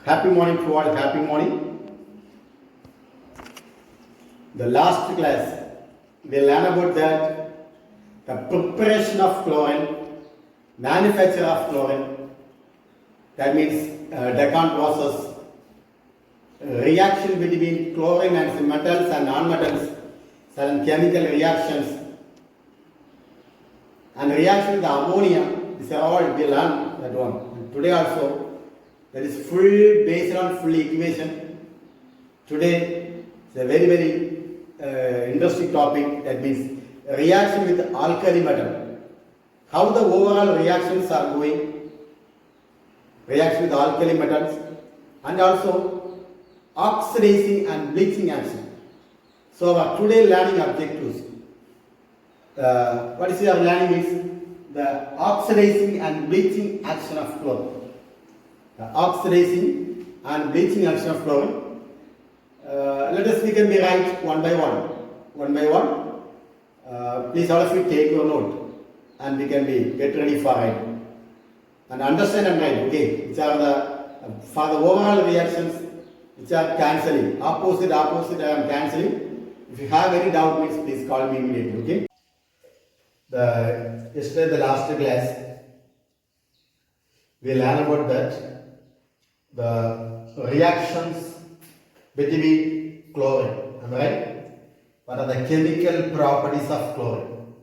Happy morning to all, happy morning. The last class, we learn about the preparation of chlorine, manufacture of chlorine, that means decant process, reaction between chlorine and some metals and non-metals, certain chemical reactions, and reaction with the ammonia. These are all we learn that one. And today also, that is full based on full equation. Today it's a very interesting topic, that means reaction with alkali metal. How the overall reactions are going, reaction with alkali metals, and also oxidizing and bleaching action. So our today learning objectives, what is your learning is the oxidizing and bleaching action of chlorine. The oxidizing and bleaching action of chlorine. Let us we can be right one by one. One by one. Please all of you take your note and we can be get ready for it. And understand and write. Okay, which are the for the overall reactions which are cancelling. Opposite I am cancelling. If you have any doubt, please call me immediately. Okay. Yesterday the last class we learned about that. The reactions between chlorine, am I right? What are the chemical properties of chlorine?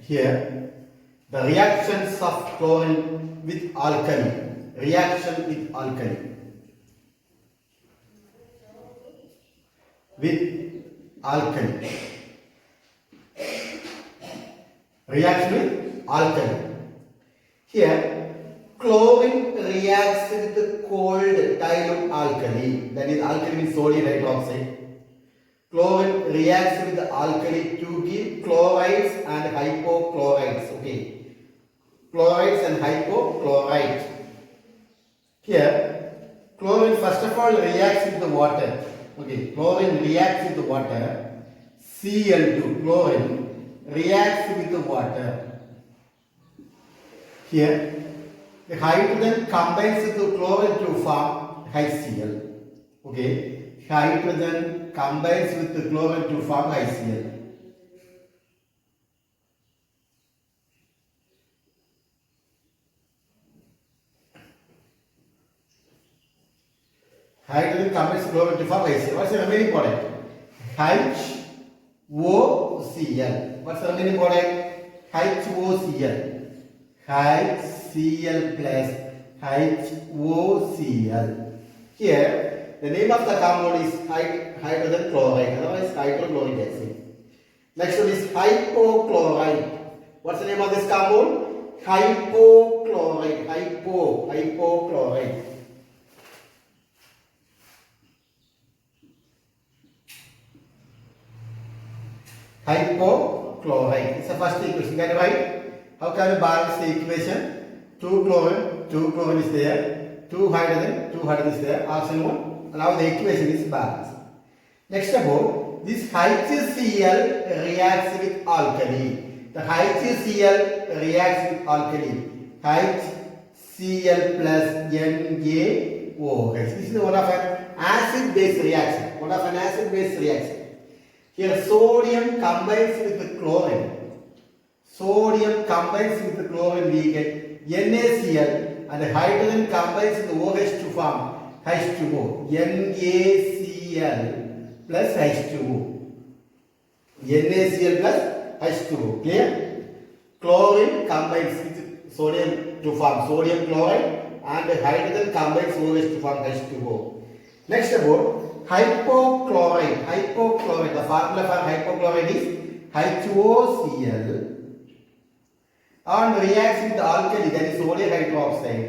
Here, the reactions of chlorine with alkali. Reaction with alkali. With alkali. Reaction with alkali. Here, chlorine reacts with the cold dilute alkali, that is alkali means sodium hydroxide. Chlorine reacts with the alkali to give chlorides and hypochlorites. Okay, chlorides and hypochlorite. Here, chlorine first of all reacts with the water. Okay, chlorine reacts with the water. Cl2, chlorine reacts with the water. Here, the hydrogen combines with the chlorine to form HCl. Okay, hydrogen combines with the chlorine to form HCl. Hydrogen combines with chlorine to form HCl. What's the remaining product? HOCl. What's the remaining product? HOCl. HCl plus HOCl. Here, the name of the compound is hydrogen chloride, otherwise hydrochloric acid. Next one is hypochlorite. What's the name of this compound? Hypochlorite. Hypochlorite. Hypochlorite. It's the first equation. Can you write? How can you balance the equation? 2 chlorine is there, 2 hydrogen is there, oxygen 1. Now the equation is balanced. Next about this HCl reacts with alkali. The HCl reacts with alkali. HCl plus NaOH. This is one of an acid-base reaction. One of an acid-base reaction. Here sodium combines with the chlorine. Sodium combines with the chlorine, we get NaCl, and the hydrogen combines with the OH to form H2O. NaCl plus H2O. NaCl plus H2O. Clear? Chlorine combines with sodium to form sodium chloride, and the hydrogen combines OH to form H2O. Next about hypochlorite. Hypochlorite. The formula for hypochlorite is HOCl. And reacts with the alkali, that is sodium hydroxide.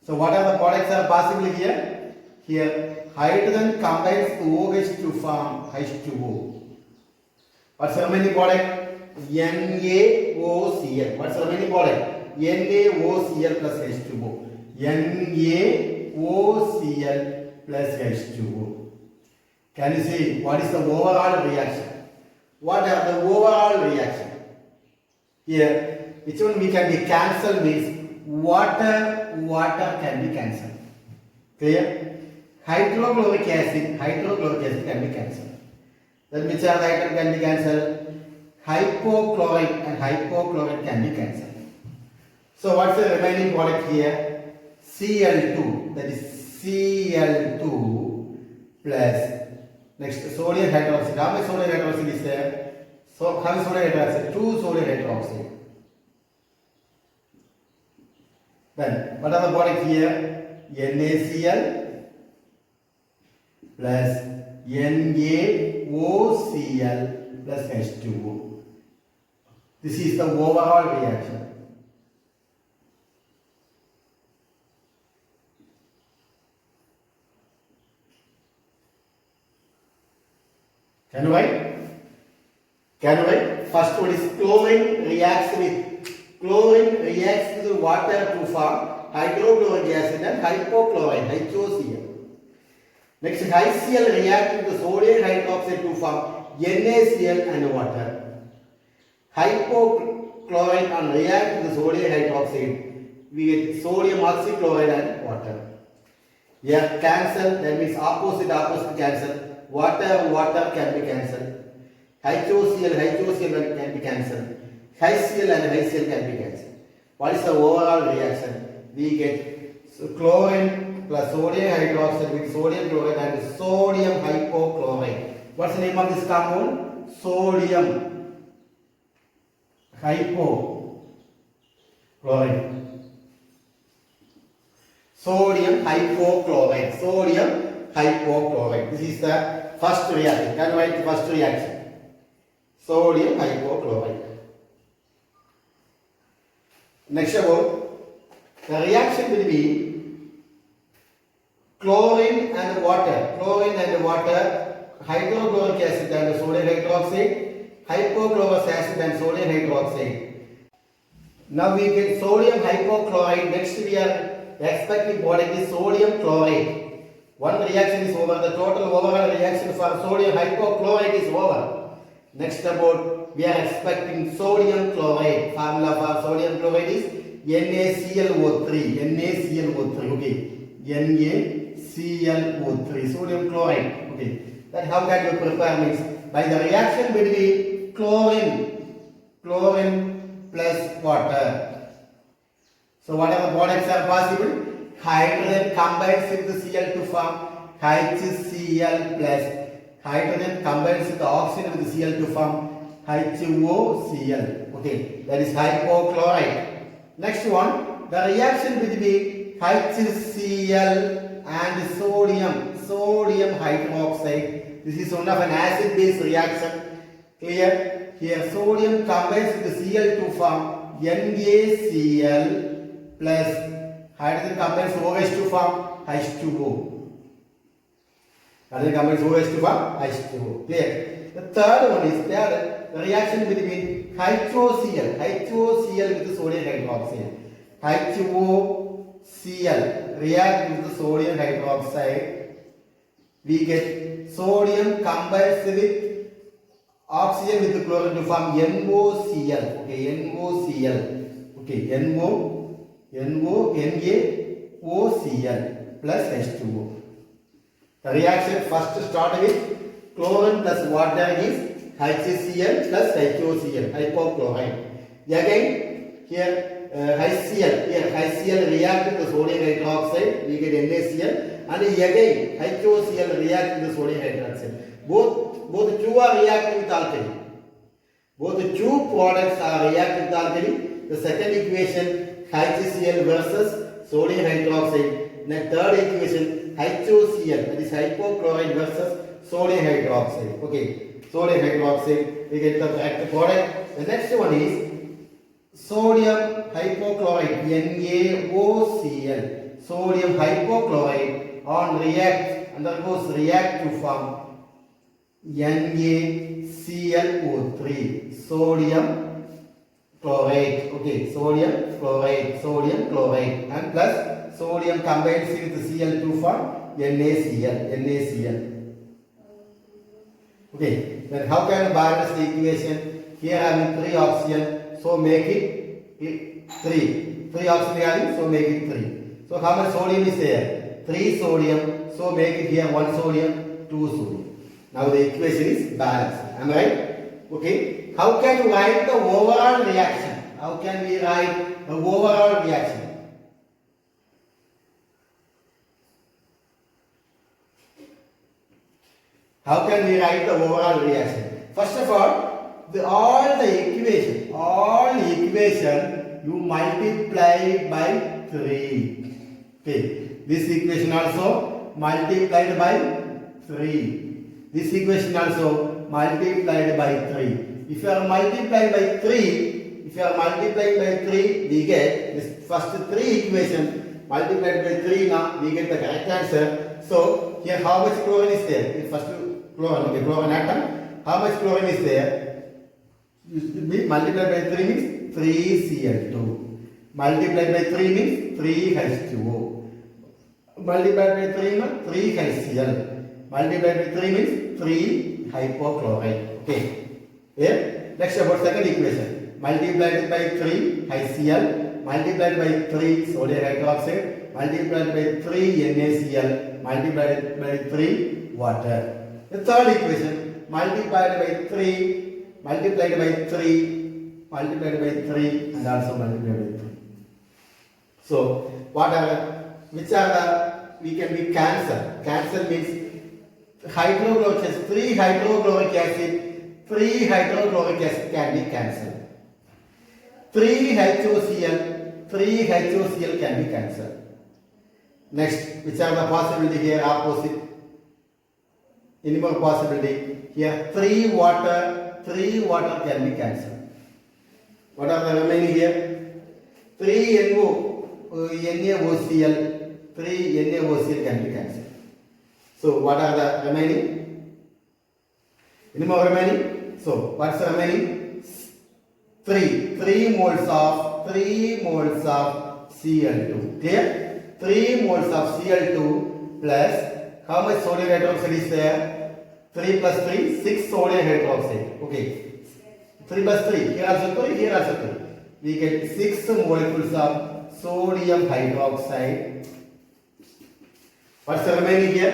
So what are the products are possible here? Here hydrogen combines the OH to form H2O. What's the remaining product? NaOCl. What's the remaining product? NaOCl plus H2O. NaOCl plus H2O. Can you see what is the overall reaction? What are the overall reaction? Here, which one we can be cancelled means water can be cancelled. Clear? Hydrochloric acid can be cancelled. Then which are the items can be cancelled? Hypochlorite and hypochlorite can be cancelled. So what's the remaining product here? Cl2, that is Cl2 plus next sodium hydroxide. How much sodium hydroxide is there? So how much sodium hydroxide? 2 sodium hydroxide. Then what are the product here? NaCl plus NaOCl plus H2O. This is the overall reaction. Can you write? First one is chlorine reacts with water to form hydrochloric acid and hypochlorite, HOCl. Next, HCl reacts with the sodium hydroxide to form NaCl and water. Hypochlorite and react with the sodium hydroxide, we get sodium oxychloride and water. Here cancel, that means opposite cancel. Water can be cancelled. HOCl can be cancelled. HCl and HCl can be cancelled. What is the overall reaction? We get chlorine plus sodium hydroxide with sodium chloride and sodium hypochlorite. What's the name of this compound? Sodium hypochlorite. Sodium hypochlorite. This is the first reaction. Can you write the first reaction? Sodium hypochlorite. Next about the reaction between chlorine and water. Hydrochloric acid and sodium hydroxide, hypochlorous acid and sodium hydroxide. Now we get sodium hypochlorite. Next we are expecting product is sodium chloride. One reaction is over. The total overall reaction for sodium hypochlorite is over. Next about we are expecting sodium chloride. Formula for sodium chloride is NaClO3. Okay. NaClO3. Sodium chloride. Okay. Then how can you prepare means by the reaction between chlorine plus water. So what are the products are possible? Hydrogen combines with the Cl to form HCl plus hydrogen combines with the oxygen with the Cl to form HOCl. Okay, that is hypochlorite. Next one, the reaction between HCl and sodium hydroxide. This is one of an acid-base reaction. Clear? Here sodium combines with the Cl to form NaCl plus hydrogen combines OH to form H2O. Hydrogen combines OH to form H2O. Clear? The third one is the reaction between HOCl with the sodium hydroxide. HOCl react with the sodium hydroxide. We get sodium combines with oxygen with the chlorine to form NaOCl. Okay, NaOCl. Okay, NaOCl plus H2O. The reaction first start with chlorine plus water is HCl plus HOCl, hypochlorite. Again, here HCl react with the sodium hydroxide, we get NaCl, and again HOCl react with the sodium hydroxide. Both two are reacting with alkali. Both the two products are reacting with alkali. The second equation HCl versus sodium hydroxide. The third equation HOCl, that is hypochlorite versus sodium hydroxide. Okay, sodium hydroxide, we get the correct product. The next one is sodium hypochlorite, NaOCl. Sodium hypochlorite undergoes react to form NaClO3, sodium chloride. Okay, sodium chloride, and plus sodium combines with Cl to form NaCl. Okay, then how can you balance the equation? Here I have 3 oxygen, so make it 3. 3 oxygen having, so make it 3. So how much sodium is there? 3 sodium, so make it here 1 sodium, 2 sodium. Now the equation is balanced. Am I right? Okay. How can you write the overall reaction? How can we write the overall reaction? How can we write the overall reaction? First of all, all the equation you multiply by 3. Okay. This equation also multiplied by 3. This equation also multiplied by 3. If you are multiplying by 3, we get this first 3 equation multiplied by 3. Now we get the correct answer. So here how much chlorine is there? First chlorine, okay, chlorine atom. How much chlorine is there? Multiplied by 3 means 3Cl2. Multiplied by 3 means 3H2O. Multiplied by 3 means 3HCl. Multiplied by 3 means 3 hypochlorite. Okay. Here, next about second equation. Multiplied by 3 HCl. Multiplied by 3 sodium hydroxide. Multiplied by 3 NaCl. Multiplied by 3 water. The third equation. Multiplied by 3. Multiplied by 3. Multiplied by 3 and also multiplied by 3. So, which are the, we can be cancel. Cancel means hydrochloric acid, 3 hydrochloric acid can be cancelled. 3 HOCl can be cancelled. Next, which are the possibility here? Opposite. Any more possibility? Here 3 water can be cancelled. What are the remaining here? 3 NaOCl can be cancelled. So what are the remaining? Any more remaining? So what's the remaining? 3 moles of Cl2. Clear? 3 moles of Cl2 plus how much sodium hydroxide is there? 3 plus 3, 6 sodium hydroxide. Okay. 3 plus 3. Here also 3. Here also 3. We get 6 molecules of sodium hydroxide. What's the remaining here?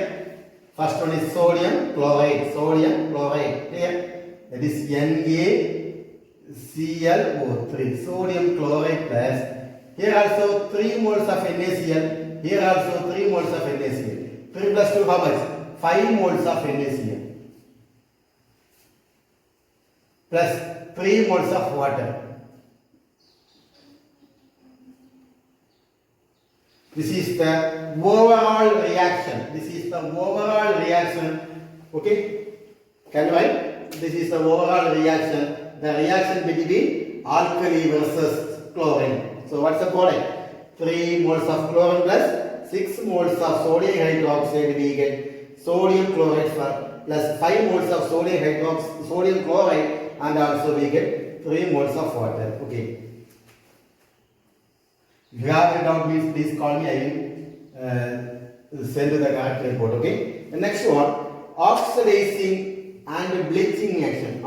First one is sodium chloride. Here, that is NaClO3. Sodium chloride plus. Here also 3 moles of NaCl. Here also 3 moles of NaCl. 3 plus 2 how much? 5 moles of NaCl. Plus 3 moles of water. This is the overall reaction. Okay? Can you write? This is the overall reaction. The reaction between alkali versus chlorine. So what's the chlorine? 3 moles of chlorine plus 6 moles of sodium hydroxide. We get sodium chloride plus 5 moles of sodium chloride, and also we get 3 moles of water. Okay. If you have a doubt, please call me. I will send you the correct report. Okay. The next one, oxidizing and bleaching action.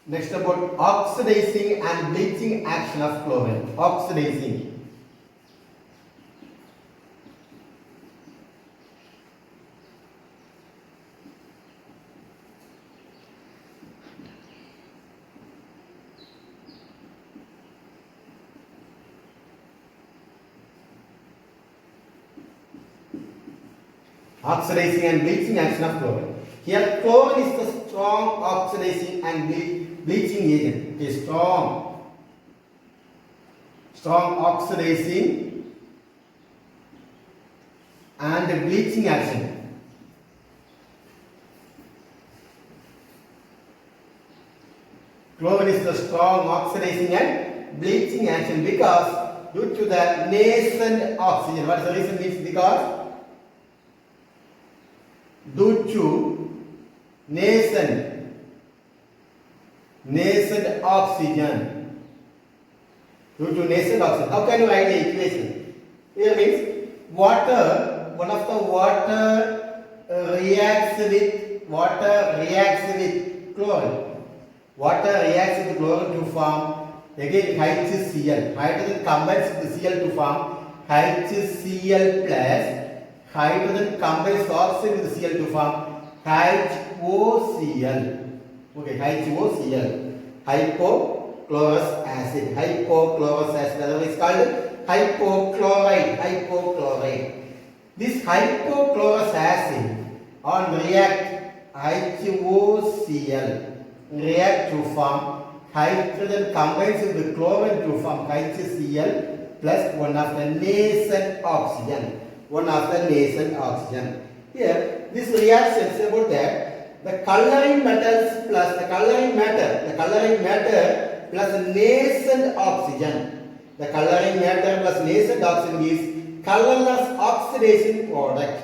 Next about oxidizing and bleaching action of chlorine. Oxidizing. Oxidizing and bleaching action of chlorine. Here chlorine is the strong oxidizing and bleaching agent. Okay, strong oxidizing and bleaching action. Chlorine is the strong oxidizing and bleaching action because due to the nascent oxygen. What is the reason? Means because due to nascent oxygen. Due to nascent oxygen. How can you write the equation? Here means water, one of the water reacts with chlorine. Water reacts with chlorine to form again HCl. Hydrogen combines with Cl to form HCl plus. Hydrogen combines oxygen with Cl to form HOCl. Okay, HOCl. Hypochlorous acid. Hypochlorous acid. Otherwise called hypochlorite. This hypochlorous acid on react HOCl. React to form hydrogen combines with the chlorine to form HCl plus one of the nascent oxygen. Here, this reaction is about that the coloring metals plus the coloring matter plus nascent oxygen. The coloring matter plus nascent oxygen is colorless oxidation product.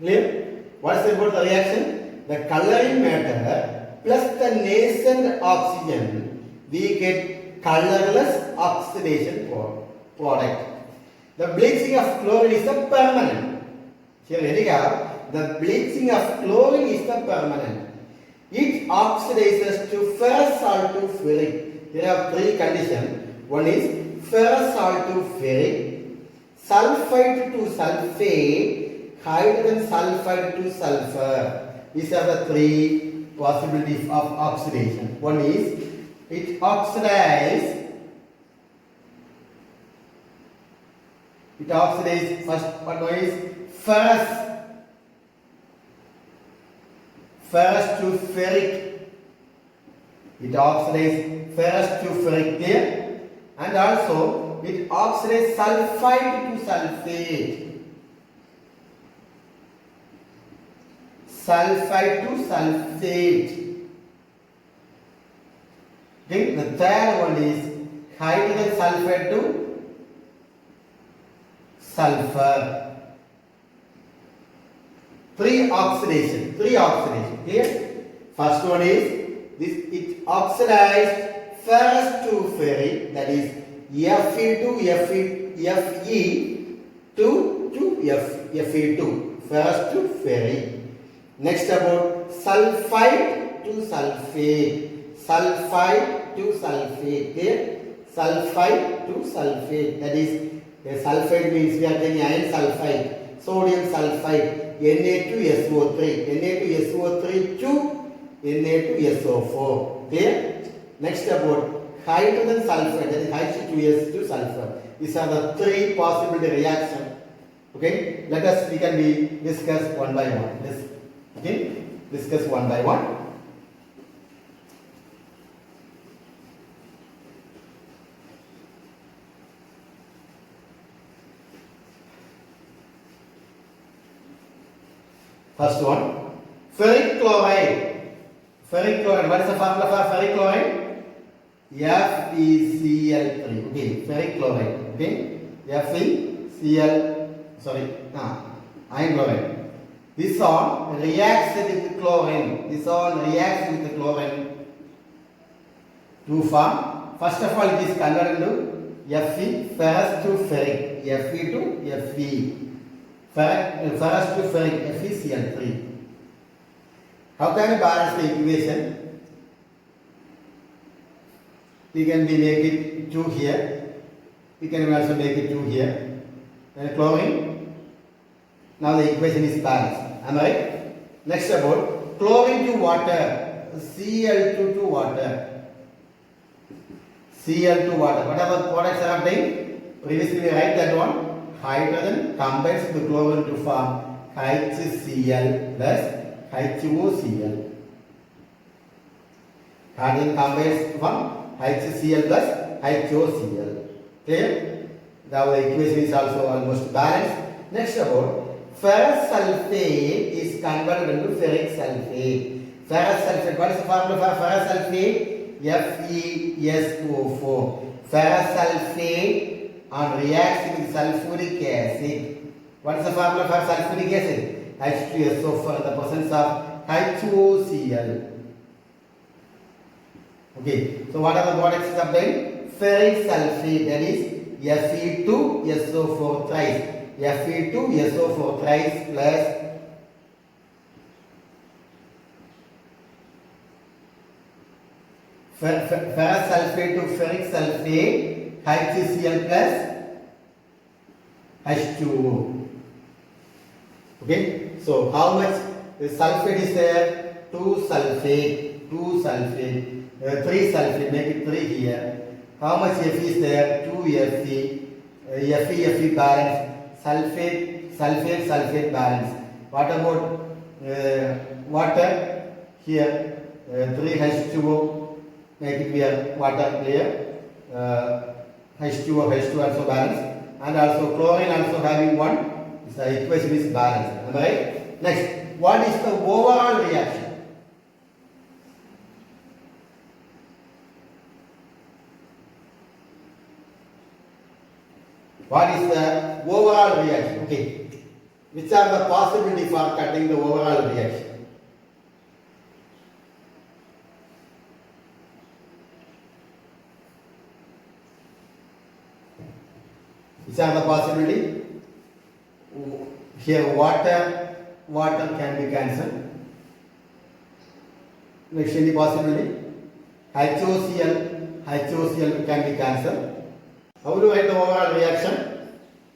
Clear? What is about the reaction? The coloring matter plus the nascent oxygen, we get colorless oxidation product. The bleaching of chlorine is the permanent. Here we have the bleaching of chlorine is the permanent. It oxidizes to ferrous salt to ferric. There are three conditions. One is ferrous salt to ferric, sulfide to sulfate, hydrogen sulfide to sulfur. These are the three possibilities of oxidation. One is it oxidizes. First one is ferrous to ferric. It oxidizes ferrous to ferric there, and also it oxidizes sulfide to sulfate. Sulfide to sulfate. Okay, the third one is hydrogen sulfide to sulfur. Three oxidation. Here, first one is this. It oxidized ferrous to ferric. That is Fe to Fe2. Ferrous to ferric. Next about sulfide to sulfate. There, sulfide to sulfate. That is, sulfide means we are getting iron sulfide, sodium sulfide, Na2SO3 to Na2SO4. Clear? Next about hydrogen sulfide. That is H2S to sulfur. These are the three possible reactions. Okay, we can discuss one by one. Okay, discuss one by one. First one, ferric chloride. What is the formula for ferric chloride? FeCl3. Okay, ferric chloride. Okay, iron chloride. This one reacts with chlorine. To form. First of all, it is converted into Fe, ferrous to ferric. Fe to Fe. Ferrous to ferric, FeCl3. How can we balance the equation? We can make it 2 here. We can also make it 2 here. Then chlorine. Now the equation is balanced. Am I right? Next about chlorine to water. Cl2 to water. What are the products are obtained? Previously we write that one. Hydrogen combines with chlorine to form HCl plus HOCl. Hydrogen combines to form HCl plus HOCl. Clear? Now the equation is also almost balanced. Next about ferrous sulfate is converted into ferric sulfate. Ferrous sulfate, what is the formula for ferrous sulfate? FeSO4. Ferrous sulfate on reacts with sulfuric acid. What is the formula for sulfuric acid? H2SO4 in the presence of HOCl. Okay, so what are the products obtained? Ferric sulfate, that is Fe2SO4 thrice. Fe2SO4 thrice plus ferrous sulfate to ferric sulfate, HCl plus H2O. Okay, so how much sulfate is there? 2 sulfate, 3 sulfate, make it 3 here. How much Fe is there? 2 Fe, Fe balance, sulfate balance. What about water? Here 3 H2O, make it here water here. H2O also balance, and also chlorine also having one. The equation is balanced. Am I right? Next, what is the overall reaction? What is the overall reaction? Okay. Which are the possibilities for cutting the overall reaction? Which are the possibilities? Here water can be cancelled. Next, any possibility? HOCl can be cancelled. How do you write the overall reaction?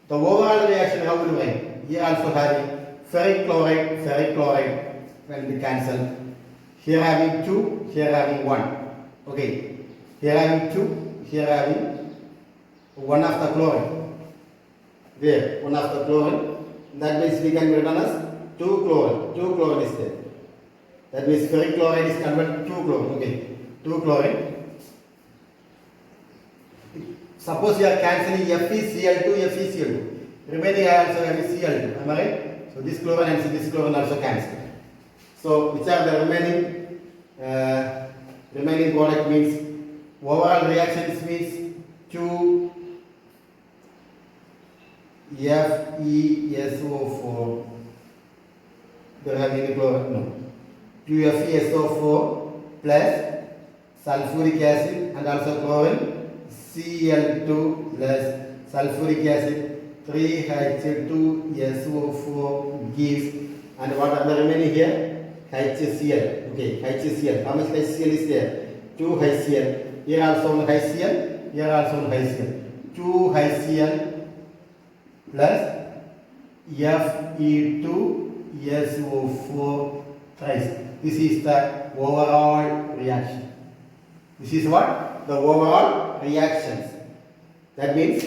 The overall reaction, how do you write? Here also having ferric chloride can be cancelled. Here having 2, here having 1. Okay. Here having 2, here having 1 of the chlorine. There, 1 of the chlorine. That means we can write as 2 chlorine. 2 chlorine is there. That means ferric chloride is converted to 2 chlorine. Okay. 2 chlorine. Suppose you are cancelling FeCl2. Remaining I also have Cl2. Am I right? So this chlorine and this chlorine also cancel. So which are the remaining product means overall reactions means 2 FeSO4. There have any chlorine? No. 2 FeSO4 plus sulfuric acid and also chlorine. Cl2 plus sulfuric acid 3H2SO4 gives, and what are the remaining here? HCl. Okay, HCl. How much HCl is there? 2 HCl. Here also one HCl. Here also one HCl. 2 HCl plus Fe2SO4 thrice. This is the overall reaction. This is what? The overall reactions. That means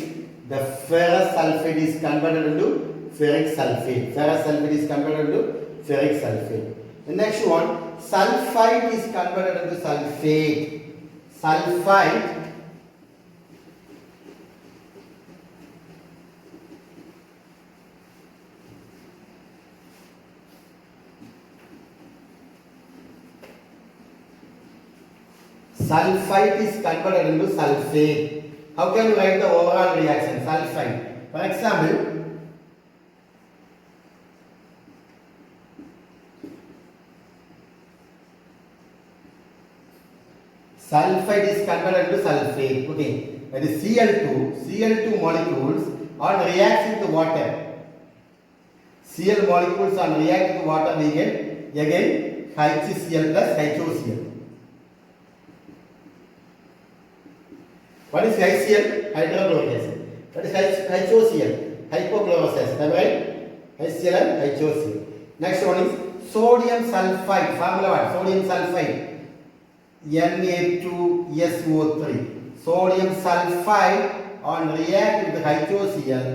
the ferrous sulfate is converted into ferric sulfate. Ferrous sulfate is converted into ferric sulfate. The next one, sulfite is converted into sulfate. Sulfite is converted into sulfate. How can you write the overall reaction? Sulfite. For example, sulfite is converted into sulfate. Okay, that is Cl2 molecules on reacts with water. Cl molecules on react with water, we get again HCl plus HOCl. What is HCl? Hydrochloric acid. What is HOCl? Hypochlorous acid. Am I right? HCl and HOCl. Next one is sodium sulfite. Formula what? Sodium sulfite. Na2SO3. Sodium sulfite on react with HOCl.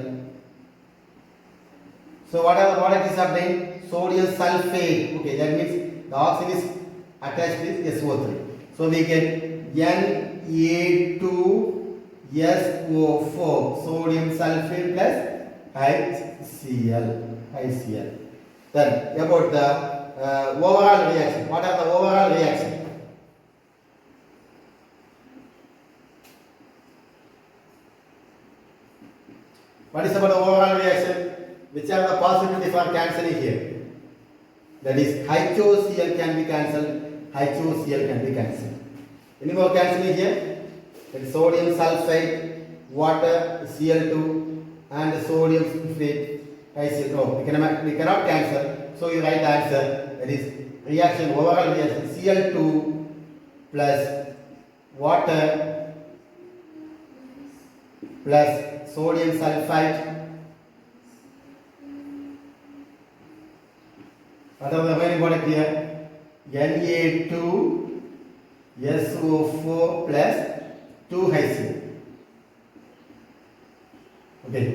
So what are the product is obtained? Sodium sulfate. Okay, that means the oxygen is attached with SO3. So we get Na2SO4, sodium sulfate plus HCl. HCl. Then about the overall reaction. What are the overall reaction? What is about the overall reaction? Which are the possibility for cancelling here? That is HCl can be cancelled, HCl can be cancelled. Any more cancelling here? That is sodium sulfide, water, Cl2 and sodium sulfate, HCl. No, we cannot cancel. So you write the answer. That is reaction, overall reaction, Cl2 plus water plus sodium sulfide. What are the remaining product here? Na2SO4 plus 2HCl. Okay,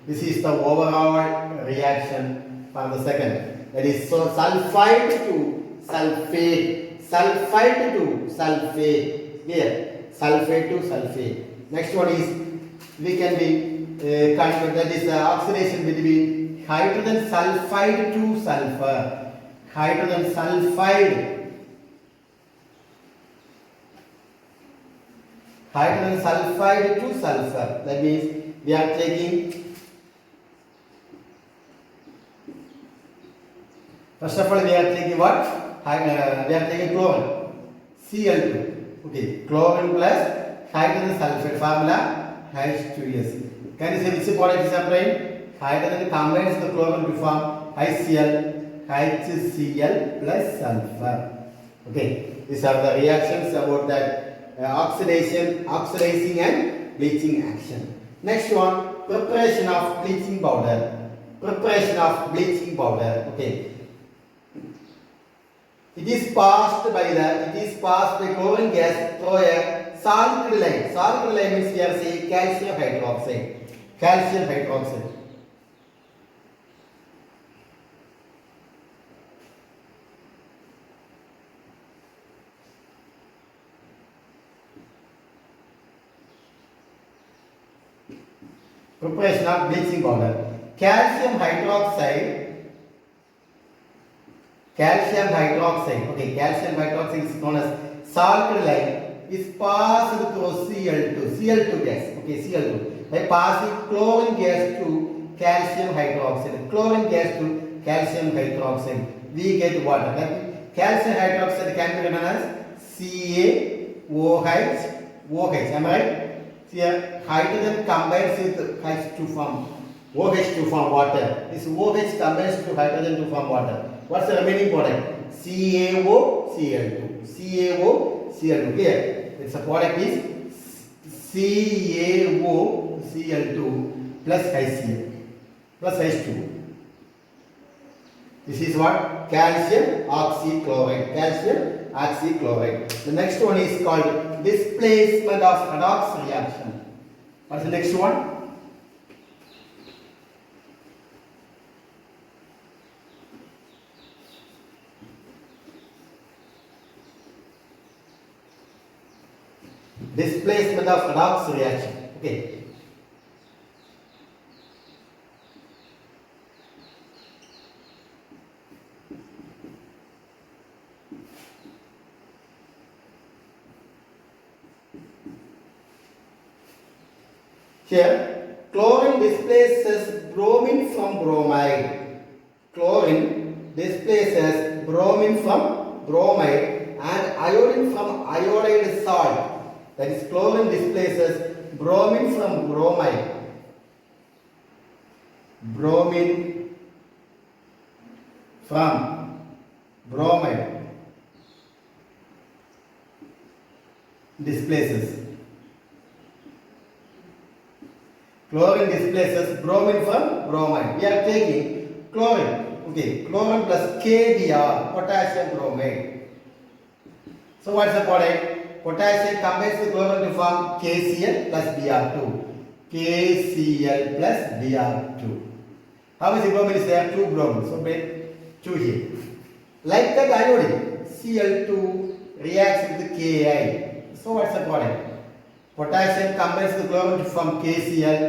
this is the overall reaction for the second. That is so sulfide to sulfate, sulfide to sulfate. Here, sulfate to sulfate. Next one is we can be convert, that is the oxidation between hydrogen sulfide to sulfur. Hydrogen sulfide. Hydrogen sulfide to sulfur. That means we are taking, first of all we are taking what? We are taking chlorine, Cl2. Okay, chlorine plus hydrogen sulfide, formula H2S. Can you say which product is separate? Hydrogen combines the chlorine to form HCl plus sulfur. Okay, these are the reactions about that oxidizing and bleaching action. Next one, preparation of bleaching powder. Preparation of bleaching powder. Okay. It is passed by chlorine gas through a salt line. Salt line means we are saying calcium hydroxide. Calcium hydroxide. Preparation of bleaching powder. Calcium hydroxide. Okay, calcium hydroxide is known as salt line. Is passed through Cl2 gas. Okay, Cl2 by passing chlorine gas to calcium hydroxide. Chlorine gas to calcium hydroxide. We get water. That calcium hydroxide can be written as CaOH. Am I right? Here hydrogen combines with H to form OH to form water. This OH combines to hydrogen to form water. What's the remaining product? CaOCl2. Here, its product is CaOCl2 plus HCl plus H2. This is what? Calcium oxychloride. The next one is called displacement of redox reaction. What's the next one? Displacement of redox reaction. Okay. Here, chlorine displaces bromine from bromide. Chlorine displaces bromine from bromide and iodine from iodide salt. That is, chlorine displaces bromine from bromide. Bromine from bromide displaces. Chlorine displaces bromine from bromide. We are taking chlorine. Okay, chlorine plus KBr, potassium bromide. So what's the product? Potassium combines with chlorine to form KCl plus Br2. KCl plus Br2. How much bromine is there? 2 bromine. So make 2 here. Like that iodine, Cl2 reacts with Ki. So what's the product? Potassium combines with chlorine to form KCl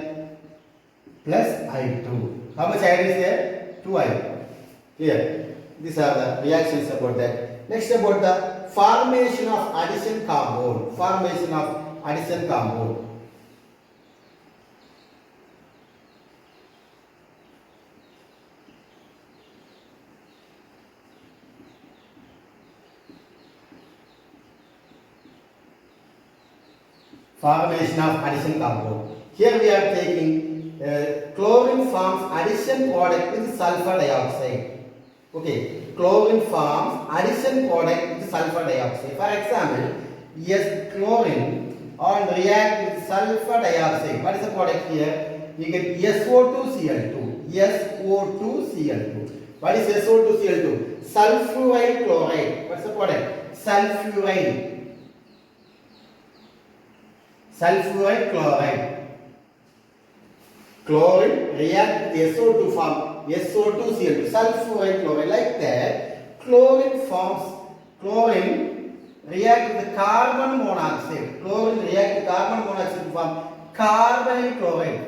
plus I2. How much iodine is there? 2 iron. Clear? These are the reactions about that. Next about the formation of addition compound. Formation of addition compound. Formation of addition compound. Here we are taking chlorine forms addition product with sulfur dioxide. Okay, chlorine forms addition product with sulfur dioxide. For example, yes, chlorine on react with sulfur dioxide. What is the product here? We get SO2Cl2. SO2Cl2. What is SO2Cl2? Sulfuride chloride. What's the product? Sulfuride. Sulfuride chloride. Chlorine react with SO2 form SO2Cl2, sulfuride chloride. Like that, chlorine react with carbon monoxide. Chlorine react with carbon monoxide to form carbonyl chloride.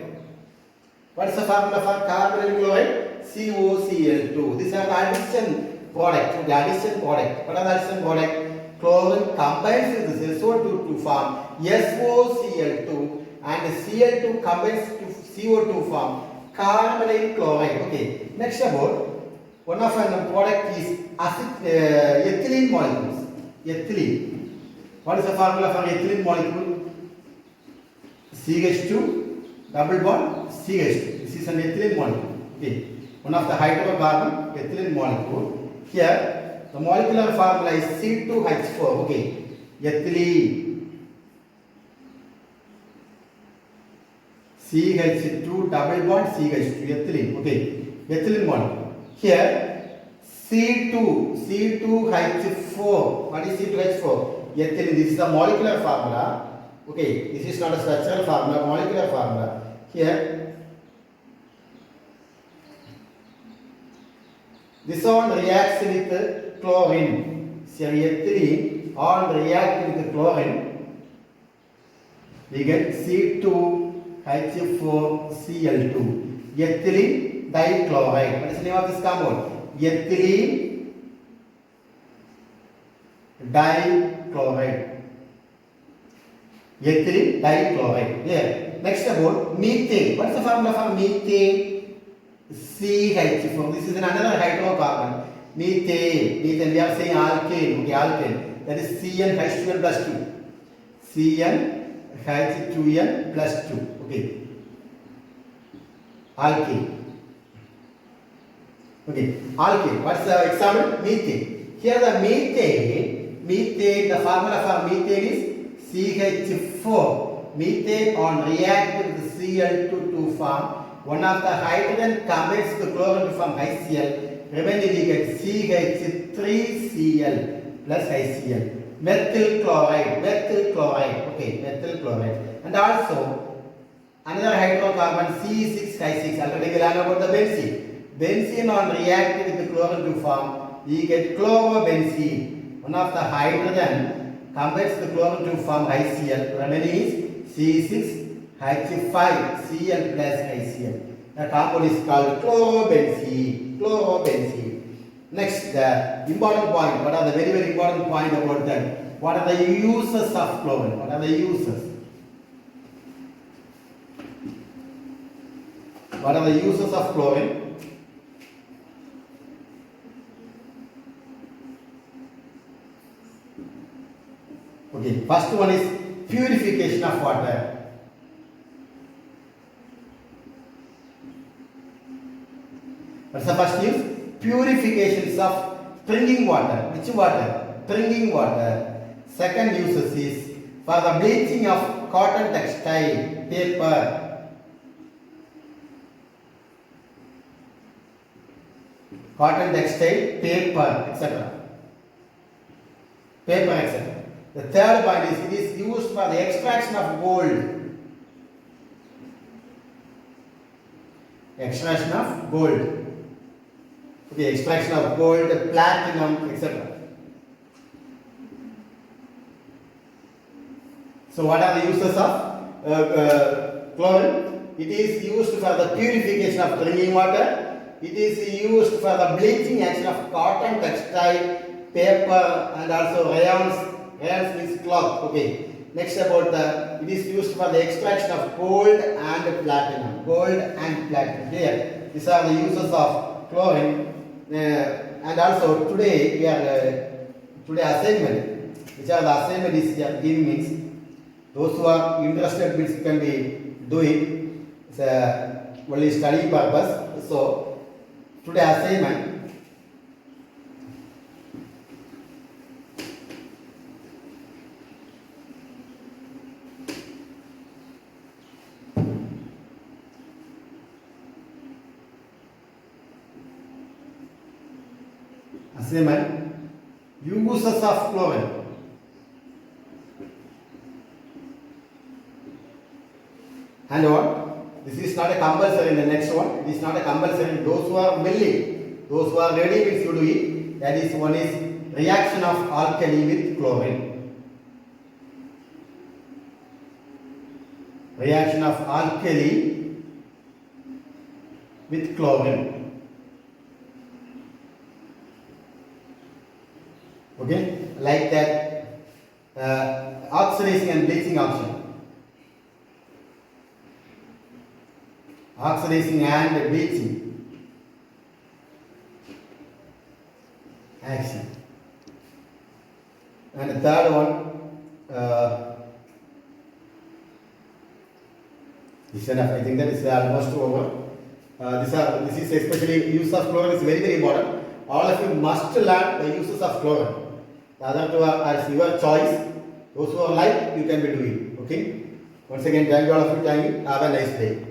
What is the formula for carbonyl chloride? COCl2. These are the addition product. The addition product. What are the addition product? Chlorine combines with this SO2 to form SOCl2 and Cl2 combines to CO2 form carbonyl chloride. Okay. Next about one of the product is ethylene molecules. Ethylene. What is the formula for ethylene molecule? CH2 double bond CH2. This is an ethylene molecule. Okay. One of the hydrocarbon ethylene molecule. Here the molecular formula is C2H4. Okay. Ethylene. CH2 double bond CH2. Ethylene. Okay. Ethylene molecule. Here C2H4. What is C2H4? Ethylene. This is the molecular formula. Okay. This is not a structural formula. Molecular formula. Here this one reacts with chlorine. So ethylene on react with chlorine. We get C2H4Cl2. Ethylene dichloride. What is the name of this compound? Ethylene dichloride. Ethylene dichloride. There. Next about methane. What is the formula for methane? CH4. This is another hydrocarbon. Methane. Methane. We are saying alkane. Okay, alkane. That is CnH2n plus 2. CnH2n plus 2. Okay. Alkane. Okay. Alkane. What's the example? Methane. Here the methane, the formula for methane is CH4. Methane on react with Cl2 to form one of the hydrogen combines the chlorine to form HCl. Remaining we get CH3Cl plus HCl. Methyl chloride. Okay, methyl chloride. And also another hydrocarbon C6H6. Already we learned about the benzene. Benzene on react with the chlorine to form, we get chlorobenzene. One of the hydrogen combines the chlorine to form HCl. Remaining is C6H5Cl plus HCl. The compound is called chlorobenzene. Next, the important point. What are the very important point about that? What are the uses of chlorine? What are the uses? What are the uses of chlorine? Okay, first one is purification of water. What's the first use? Purifications of drinking water. Which water? Drinking water. Second uses is for the bleaching of cotton, textile, paper. Cotton, textile, paper, etc. Paper, etc. The third point is it is used for the extraction of gold. Extraction of gold. Okay, extraction of gold, platinum, etc. So what are the uses of chlorine? It is used for the purification of drinking water, it is used for the bleaching action of cotton, textile, paper, and also rayons. Rayons means cloth. Okay. Next about it is used for the extraction of gold and platinum. Gold and platinum. Here, these are the uses of chlorine. And also today we are today assignment. Which are the assignment is giving means those who are interested means can be doing. It's only study purpose. So today assignment. Assignment, uses of chlorine. And what? This is not a compulsory in the next one. It is not a compulsory. Those who are willing, those who are ready means you do it. That is one is reaction of alkali with chlorine. Reaction of alkali with chlorine. Okay, like that, oxidizing and bleaching action. Oxidizing and bleaching action. And the third one, this enough. I think that is almost over. This is especially use of chlorine is very very important. All of you must learn the uses of chlorine. The other two are your choice. Those who are like, you can be doing. Okay. Once again, thank you all of you. Thank you. Have a nice day.